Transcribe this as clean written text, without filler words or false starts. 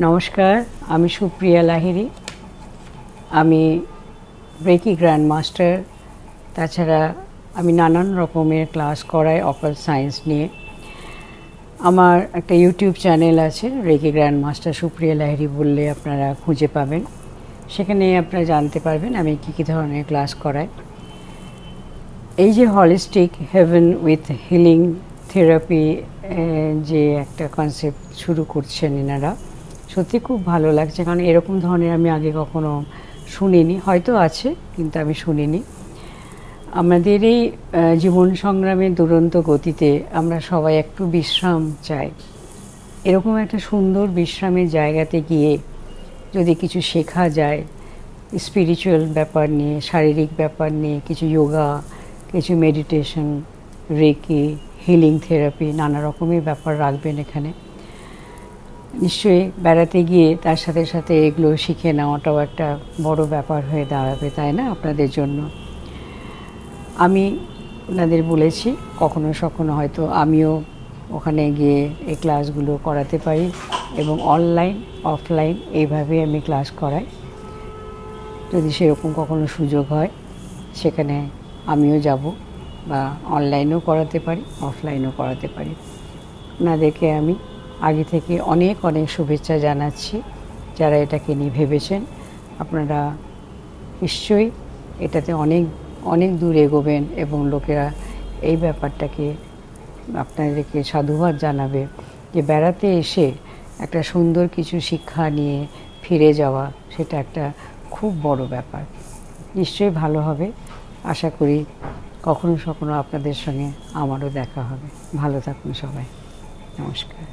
নমস্কার, আমি সুপ্রিয়া লাহিড়ী। আমি রেকি গ্র্যান্ড মাস্টার। তাছাড়া আমি নানান রকমের ক্লাস করাই অকাল্ট সায়েন্স নিয়ে। আমার একটা ইউটিউব চ্যানেল আছে, reiki grand master Supriya Lahiri বললে আপনারা খুঁজে পাবেন। সেখানে আপনারা জানতে পারবেন আমি কী কী ধরনের ক্লাস করাই। এই যে holistic heaven with healing therapy যে একটা কনসেপ্ট শুরু করছেন এনারা, সত্যি খুব ভালো লাগছে, কারণ এরকম ধরনের আমি আগে কখনো শুনিনি। হয়তো আছে, কিন্তু আমি শুনিনি। আমাদের এই জীবন সংগ্রামের দুরন্ত গতিতে আমরা সবাই একটু বিশ্রাম চাই। এরকম একটা সুন্দর বিশ্রামের জায়গাতে গিয়ে যদি কিছু শেখা যায়, স্পিরিচুয়াল ব্যাপার নিয়ে, শারীরিক ব্যাপার নিয়ে, কিছু যোগা, কিছু মেডিটেশন, রেকি, হিলিং থেরাপি, নানা রকমের ব্যাপার রাখবেন এখানে। নিশ্চয়ই বেড়াতে গিয়ে তার সাথে সাথে এগুলো শিখে নেওয়াটাও একটা বড় ব্যাপার হয়ে দাঁড়াবে, তাই না, আপনাদের জন্য। আমি ওনাদের বলেছি কখনো সখনো হয়তো আমিও ওখানে গিয়ে এই ক্লাসগুলো করাতে পারি, এবং অনলাইন অফলাইন এইভাবেই আমি ক্লাস করাই। যদি সেরকম কখনো সুযোগ হয় সেখানে আমিও যাব, বা অনলাইনেও করাতে পারি, অফলাইনেও করাতে পারি। ওনাদেরকে আমি আগে থেকে অনেক অনেক শুভেচ্ছা জানাচ্ছি, যারা এটাকে নিয়ে ভেবেছেন। আপনারা নিশ্চয়ই এটাতে অনেক অনেক দূর এগোবেন, এবং লোকেরা এই ব্যাপারটাকে আপনাদেরকে সাধুবাদ জানাবে যে বেড়াতে এসে একটা সুন্দর কিছু শিক্ষা নিয়ে ফিরে যাওয়া, সেটা একটা খুব বড় ব্যাপার। নিশ্চয়ই ভালো হবে। আশা করি কখনো সখনো আপনাদের সঙ্গে আমারও দেখা হবে। ভালো থাকুন সবাই। নমস্কার।